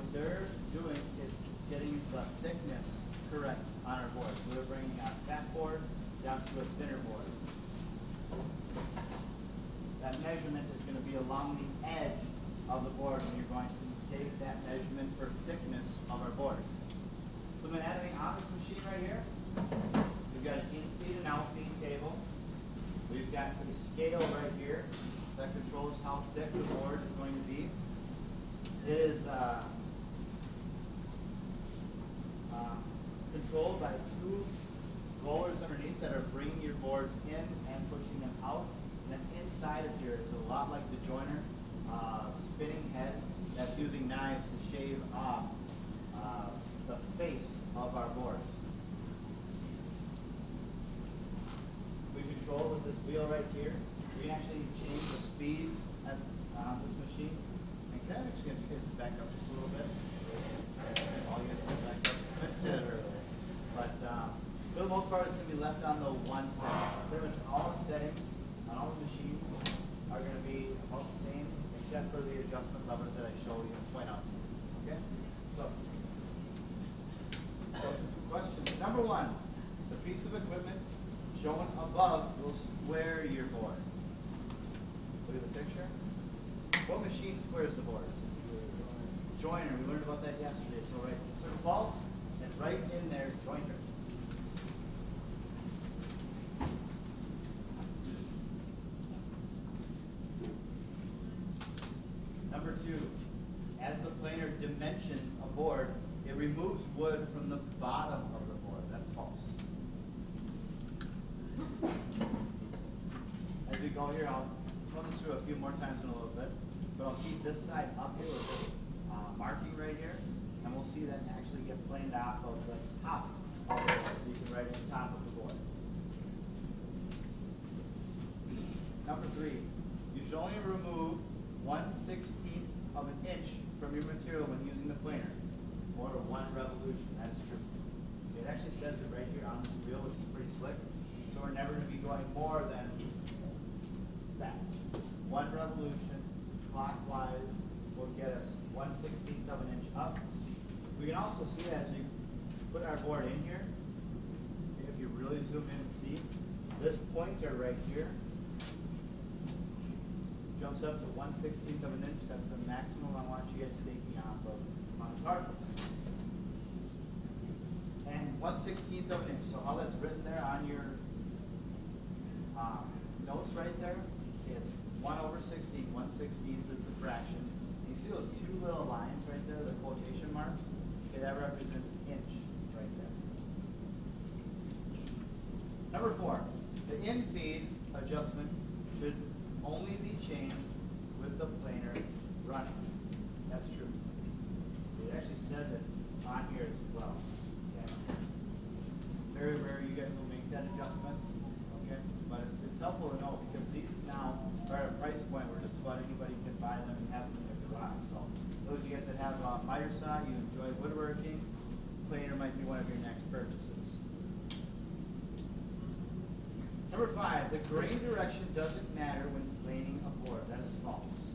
what they're doing is getting the thickness correct on our board. So they're bringing our fat board down to a thinner board. That measurement is going to be along the edge of the board when you're going to take that measurement for thickness of our boards. Some anatomy on this machine right here. We've got an in-feed and out-feed table. We've got a scale right here that controls how thick the board is going to be. It is controlled by two rollers underneath that are bringing your boards in and pushing them out. And then inside of here is a lot like the joiner spinning head that's using knives to shave off the face of our boards. We control with this wheel right here. We can actually change the speeds at this machine. And can I actually get you guys to back up just a little bit? All you guys can back up. Let's sit it earlier. But for the most part, it's going to be left on the one setting. Pretty much all the settings on all the machines are going to be about the same, except for the adjustment levers that I show you and point out to you. Okay? So, go to some questions. Number one, the piece of equipment shown above will square your board. Look at the picture. What machine squares the boards? Joiner. We learned about that yesterday. So right, insert false, and right in there, joiner. Number two, as the planer dimensions a board, it removes wood from the bottom of the board. That's false. As we go here, I'll run this through a few more times in a little bit, but I'll keep this side up here with this marking right here, and we'll see that actually get planed off of the top of the board, so you can write it on top of the board. Number three, you should only remove 1/16 of an inch from your material when using the planer, or to 1 revolution. That's true. It actually says it right here on this wheel, which is pretty slick. So we're never going to be going more than that. 1 revolution clockwise will get us 1/16 of an inch up. We can also see as we put our board in here, if you really zoom in and see, this pointer right here jumps up to 1/16 of an inch. That's the maximum I want you guys taking off of on this hardness. And 1/16 of an inch. So how that's written there on your notes right there is 1/16. 1/16 is the fraction. And you see those two little lines right there, the quotation marks? Okay, that represents inch right there. Number four, the in-feed adjustment should only be changed with the planer running. That's true. It actually says it on here as well. Okay? Very rare you guys will make that adjustment. Okay? But it's helpful to know because these now are at a price point where just about anybody can buy them and have them in their garage. So those of you guys that have miter saw, you enjoy woodworking, planer might be one of your next purchases. Number five, the grain direction doesn't matter when planing a board. That is false.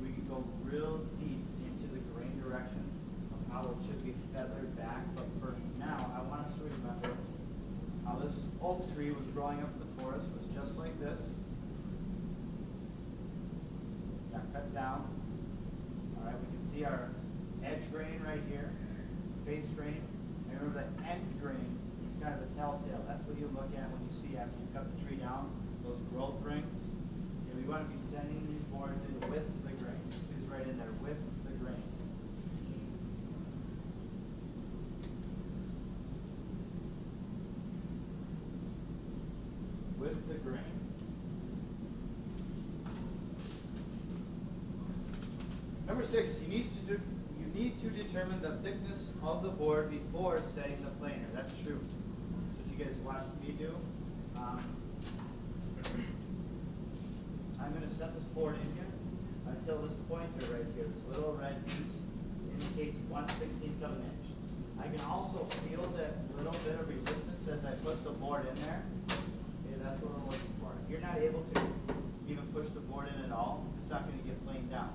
We can go real deep into the grain direction of how it should be feathered back, but for now, I want us to remember how this oak tree was growing up in the forest was just like this. Got cut down. All right, we can see our edge grain right here, face grain, and remember that end grain. It's kind of the telltale. That's what you look at when you see after you cut the tree down, those growth rings. And we want to be sending these boards in with the grain. It's right in there with the grain. With the grain. Number six, you need to determine the thickness of the board before setting the planer. That's true. That's what you guys watched me do. I'm going to set this board in here until this pointer right here, this little red piece, indicates 1/16 of an inch. I can also feel that little bit of resistance as I put the board in there. Okay, that's what we're looking for. If you're not able to even push the board in at all, it's not going to get planed down.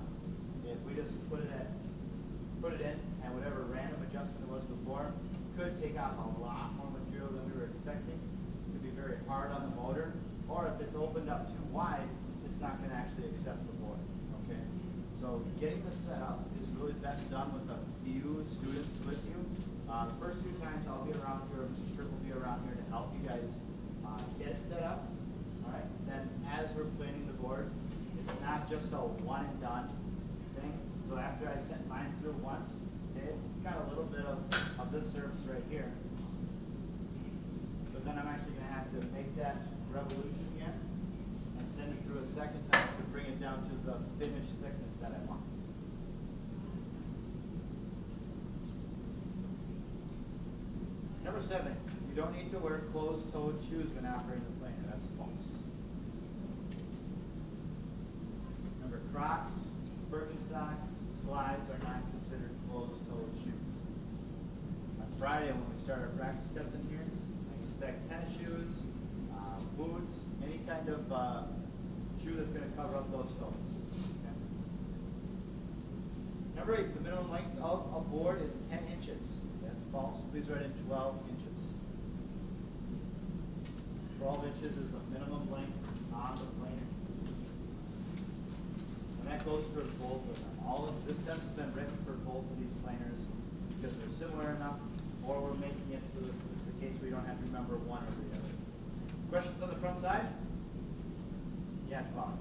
getting this set up is really best done with a few students with you. The first few times I'll be around here, Mr. Tripp will be around here to help you guys get it set up. All right. Then as we're planing the boards, it's not just a one and done thing. So after I sent mine through once, it got a little bit of this surface right here. But then I'm actually going to have to make that revolution again and send it through a second time to bring it down to the finished thickness that I want. Number 7, you don't need to wear closed-toed shoes when operating the planer. That's false. Remember, Crocs, Birkenstocks, slides are not considered closed-toed shoes. On Friday, when we start our practice cuts in here, I expect tennis shoes, boots, any kind of shoe that's going to cover up those toes. Okay? Number 8, the minimum length of a board is 10 inches. That's false. Please write in 12 inches. 12 inches is the minimum length on the planer. And that goes for both of them. All of this test has been written for both of these planers because they're similar enough, or we're making it so that it's the case where you don't have to remember one over the other. Questions on the front side? Yeah, Bob.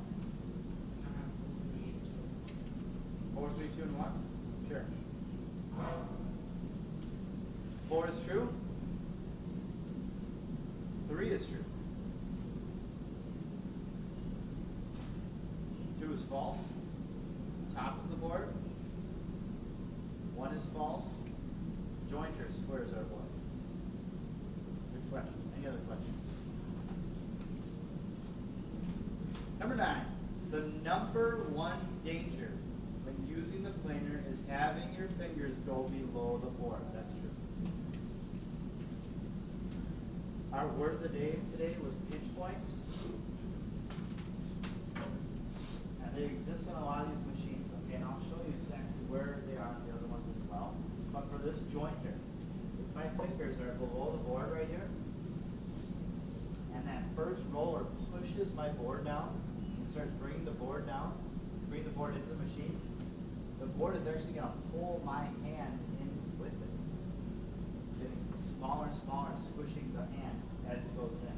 4, 3, 2, and 1? Sure. 4 is true. 3 is true. 2 is false. Top of the board. 1 is false. Jointers, squares are what? Good question. Any other questions? Number 9. The number 1 danger when using the planer is having your fingers go below the board. That's true. Our word of the day today was pinch points. And they exist on a lot of these machines, okay? And I'll show you exactly where they are on the other ones as well. But for this joint here, if my fingers are below the board right here, and that first roller pushes my board down and starts bringing the board down, bring the board into the machine, the board is actually going to pull my hand in with it. Getting smaller and smaller, squishing the hand as it goes in.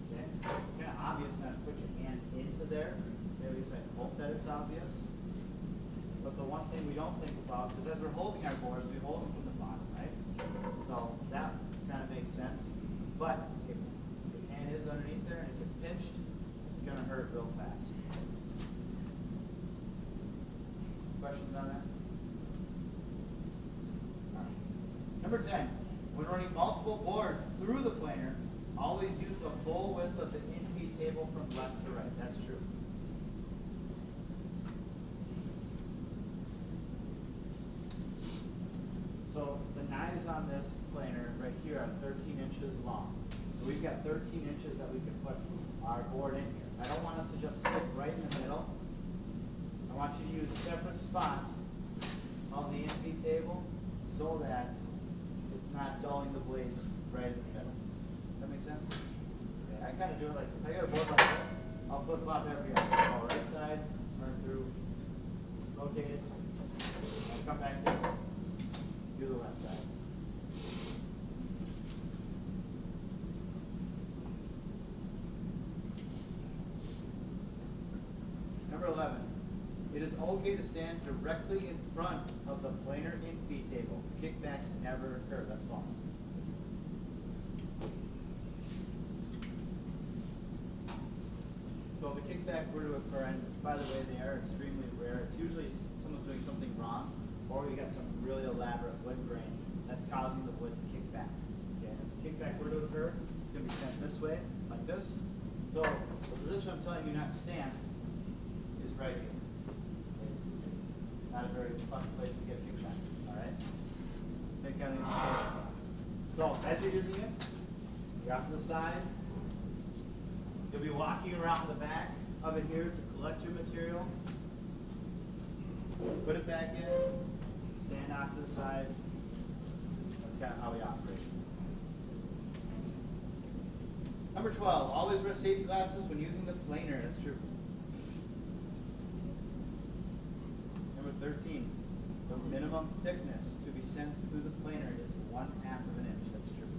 Okay? It's kind of obvious not to put your hand into there. At least I hope that it's obvious. But the one thing we don't think about, because as we're holding our boards, we hold them from the bottom, right? So that kind of makes sense. But if your hand is underneath there and it gets pinched, it's going to hurt real fast. Questions on that? All right. Number 10. When running multiple boards through the planer, always use the full width of the in-feed table from left to right. That's true. So the knives on this planer right here are 13 inches long. So we've got 13 inches that we can put our board in here. I don't want us to just stick right in the middle. I want you to use separate spots on the in-feed table so that it's not dulling the blades right in the middle. Does that make sense? Okay, I kind of do it like, if I got a board like this, I'll flip-flop every other. Go right side, run through, rotate it, and come back to do the left side. Number 11. It is okay to stand directly in front of the planer in-feed table. Kickbacks never occur. That's false. So if a kickback were to occur, and by the way, they are extremely rare. It's usually someone's doing something wrong, or you got some really elaborate wood grain that's causing the wood to kick back. Okay, and if a kickback were to occur, it's going to be sent this way, like this. So the position I'm telling you not to stand is right here. Not a very fun place to get kickback, all right? Take out any space. So as you're using it, you're off to the side. You'll be walking around the back of it here to collect your material. Put it back in, stand off to the side. That's kind of how we operate. Number 12, always wear safety glasses when using the planer. That's true. Number 13. The minimum thickness to be sent through the planer is 1/2 of an inch. That's true.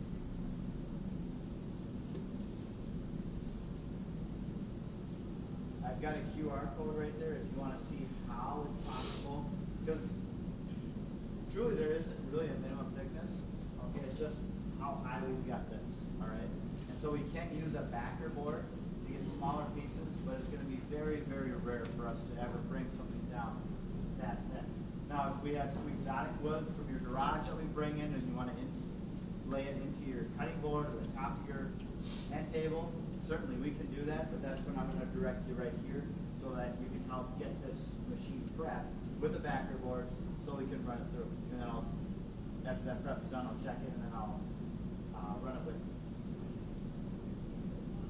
I've got a QR code right there if you want to see how it's possible. Because truly there isn't really a minimum thickness. Okay, it's just how high we've got this. All right. And so we can use a backer board to get smaller pieces, but it's going to be very, very rare for us to ever bring something down that thin. Now, if we have some exotic wood from your garage that we bring in and you want to lay it into your cutting board or the top of your end table, certainly we can do that, but that's when I'm going to direct you right here so that you can help get this machine prepped with the backer board so we can run it through. And then after that prep is done, I'll check it and then I'll run it with you.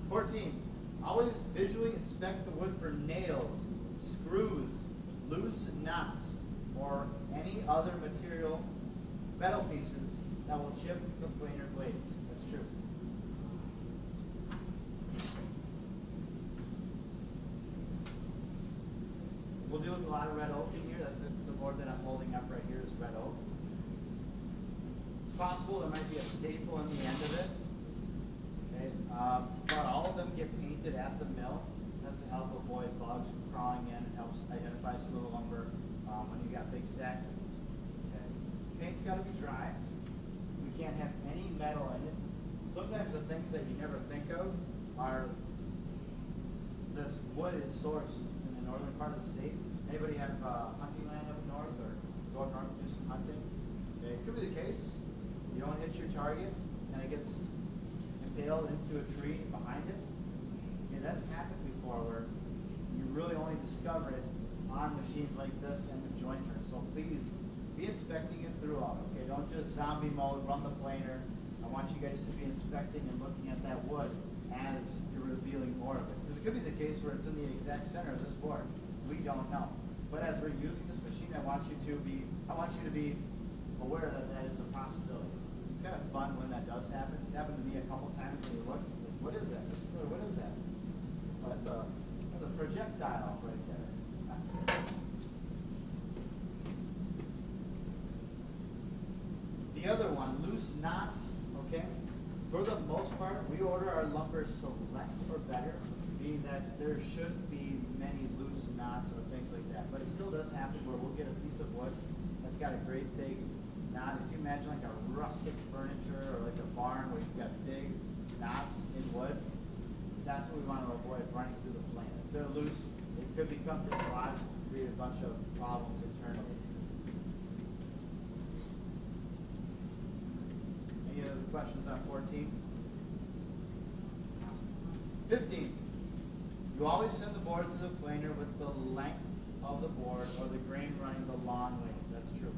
14. Always visually inspect the wood for nails, screws, loose knots, or any other material, metal pieces that will chip the planer blades. That's true. We'll deal with a lot of red oak in here. That's the board that I'm holding up right here is red oak. It's possible there might be a staple in the end of it. Okay, but all of them get painted at the mill. That's to help avoid bugs from crawling in. It helps identify some of the lumber when you got big stacks of it. Okay. Paint's got to be dry. We can't have any metal in it. Sometimes the things that you never think of are this wood is sourced in the northern part of the state. Anybody have hunting land up north or go up north to do some hunting? Okay. It could be the case. You don't hit your target and it gets impaled into a tree behind it. Okay, that's happened before where you really only discover it on machines like this and the jointer. So please be inspecting it throughout. Okay, don't just zombie mode, run the planer. I want you guys to be inspecting and looking at that wood as you're revealing more of it. Because it could be the case where it's in the exact center of this board. We don't know. But as we're using this machine, I want you to be aware that that is a possibility. It's kind of fun when that does happen. It's happened to me a couple times when you look and say, what is that? What is that? Well, that's a projectile right there. The other one, loose knots, okay? For the most part, we order our lumber select or better, meaning that there shouldn't be many loose knots or things like that. But it still does happen where we'll get a piece of wood that's got a great big knot. If you imagine like a rustic furniture or like a barn where you've got big knots in wood, that's what we want to avoid running through the plane. If they're loose, it could become dislodged and create a bunch of problems internally. Any other questions on 14? 15. You always send the board to the planer with the length of the board or the grain running the long ways. That's true.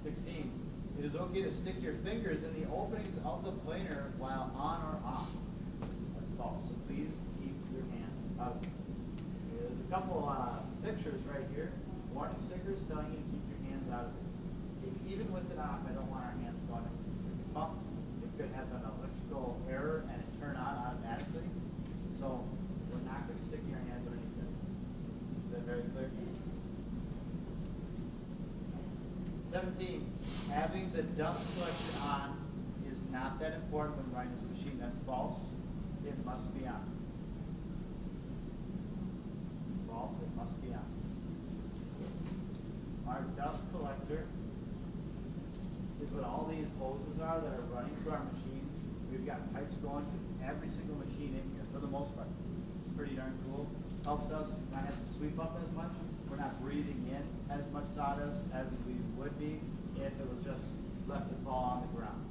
16. It is okay to stick your fingers in the openings of the planer while on or off. That's false. So please keep your hands out. There's a couple pictures right here. Warning stickers telling you to keep your hands out of it. Even with it off, I don't want our hands going into the pump. It could have an electrical error and it turn on automatically. So we're not going to be sticking our hands underneath it. Is that very clear? 17. Having the dust collection on is not that important when running this machine. That's false. It must be on. False. It must be on. Our dust collector is what all these hoses are that are running to our machine. We've got pipes going to every single machine in here for the most part. It's pretty darn cool. Helps us not have to sweep up as much. We're not breathing in as much sawdust as we would be if it was just left to fall on the ground.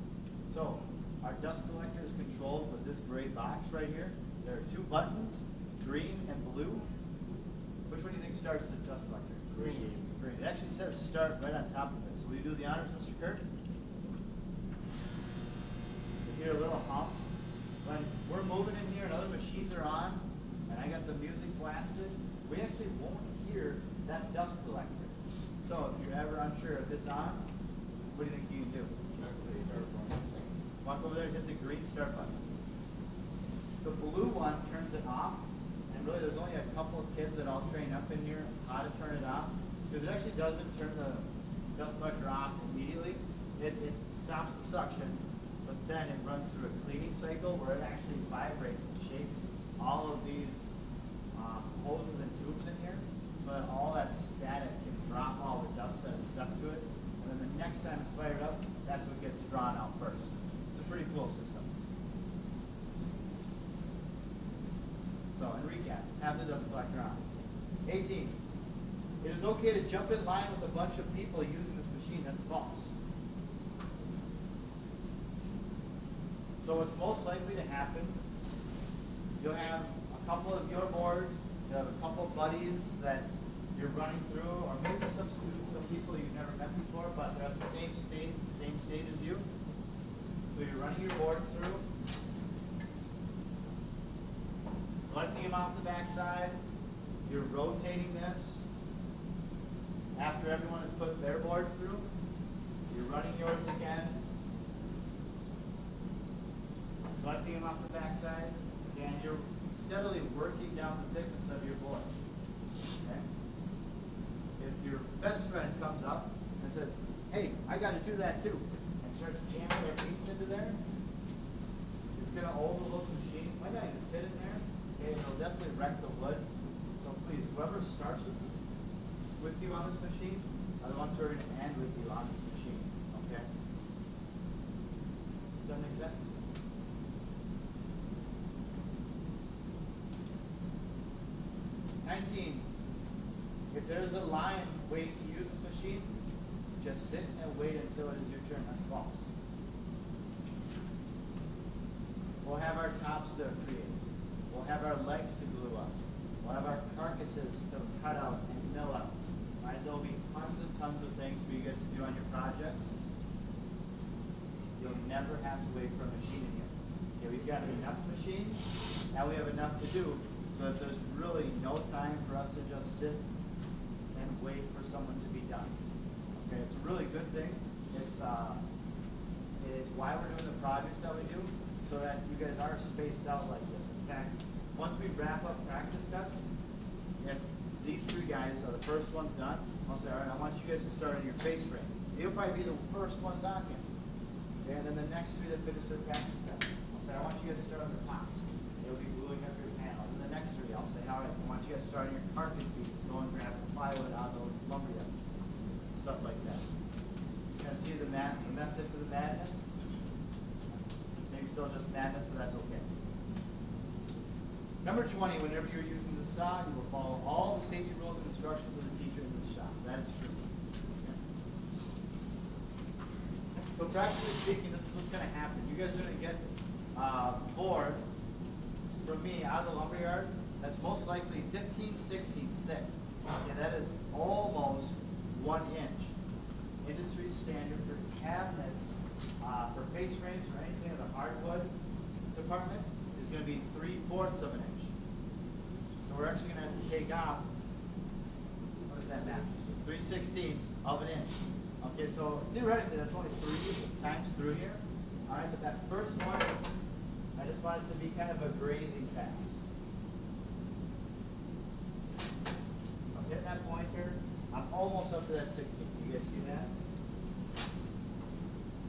So our dust collector is controlled with this gray box right here. There are two buttons, green and blue. Which one do you think starts the dust collector? Green. Green. It actually says start right on top of it. So will you do the honors, Mr. Kirk? You hear a little hump. When we're moving in here and other machines are on, and I got the music blasted, we actually won't hear that dust collector. So if you're ever unsure if it's on, what do you think you can do? Walk over there and hit the green start button. The blue one turns it off, and really there's only a couple of kids that I'll train up in here how to turn it off, because it actually doesn't turn the dust collector off immediately. It stops the suction, but then it runs through a cleaning cycle where it actually vibrates and shakes all of these hoses and tubes in here, so that all that static can drop all the dust that is stuck to it, and then the next time it's fired up, that's what gets drawn out first. It's a pretty cool system. So, in recap, have the dust collector on. 18. It is okay to jump in line with a bunch of people using this machine. That's false. So what's most likely to happen, you'll have a couple of your boards, you have a couple of buddies that you're running through, or maybe some students, some people you've never met before, but they're at the same stage as you. So you're running your boards through, collecting them off the backside, you're rotating this. After everyone has put their boards through, you're running yours again, collecting them off the backside, and you're steadily working down the thickness of your board. Okay? If your best friend comes up and says, hey, I got to do that too, and starts jamming their piece into there, it's going to overload the machine. Might not even fit in there. Okay, it'll definitely wreck the wood. So please, whoever starts with you on this machine are the ones who are going to end with you on this machine. Okay? Does that make sense? 19. If there's a line waiting to use this machine, just sit and wait until it is your turn. That's false. We'll have our tops to create. We'll have our legs to glue up. We'll have our carcasses to cut out and mill out. Right? There'll be tons and tons of things for you guys to do on your projects. You'll never have to wait for a machine in here. Okay, we've got enough machines. Now we have enough to do, so that there's really no time for us to just sit and wait for someone to be done. Okay, it's a really good thing. It's why we're doing the projects that we do, so that you guys are spaced out like this. In fact, once we wrap up practice cuts, if these three guys are the first ones done, I'll say, all right, I want you guys to start on your face frame. You'll probably be the first ones on here. Okay, and then the next three that finish their practice cut, I'll say, I want you guys to start on the tops. They'll be gluing up your panel. And the next three, I'll say, all right, I want you guys to start on your carcass pieces, go and grab the plywood out of the lumberyard. Stuff like that. You kind of see the method to the madness? Maybe still just madness, but that's okay. Number 20, whenever you're using the saw, you will follow all the safety rules and instructions of the teacher in the shop. That is true. So practically speaking, this is what's going to happen. You guys are going to get board from me out of the lumberyard that's most likely 15/16 thick. Okay, that is almost 1 inch. Industry standard for cabinets, for face frames, or anything in the hardwood department is going to be 3/4 of an inch. So we're actually going to have to take off, what is that math? 3/16 of an inch. Okay, so theoretically that's only 3 times through here. All right, but that first one, I just want it to be kind of a grazing pass. I'm hitting that point here. I'm almost up to that 16. You guys see that?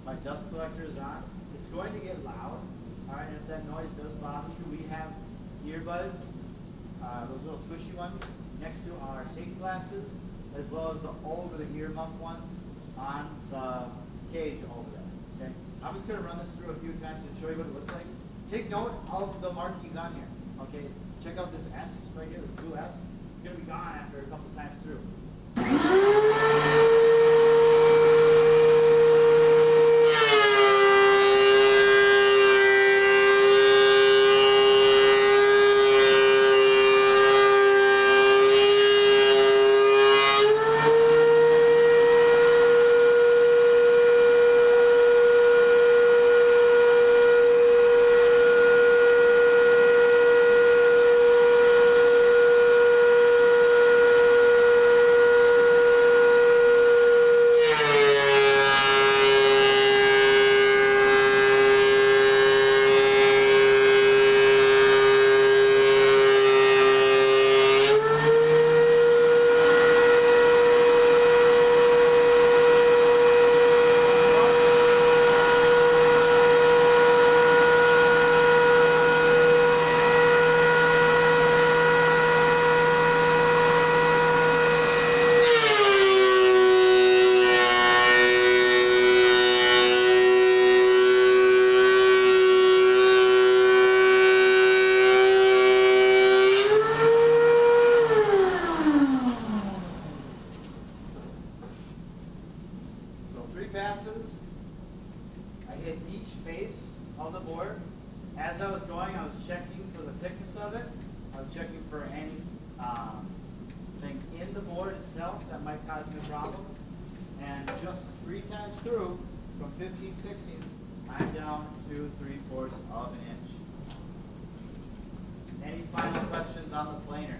My dust collector is on. It's going to get loud. All right, and if that noise does bother you, we have earbuds, those little squishy ones, next to our safety glasses, as well as the over-the-ear muff ones on the cage over there. Okay, I'm just going to run this through a few times and show you what it looks like. Take note of the markings on here. Okay, check out this S right here, the blue S. It's going to be gone after a couple times through. board. As I was going, I was checking for the thickness of it. I was checking for any thing in the board itself that might cause me problems. And just 3 times through, from 15/16, I'm down to 3/4 of an inch. Any final questions on the planer?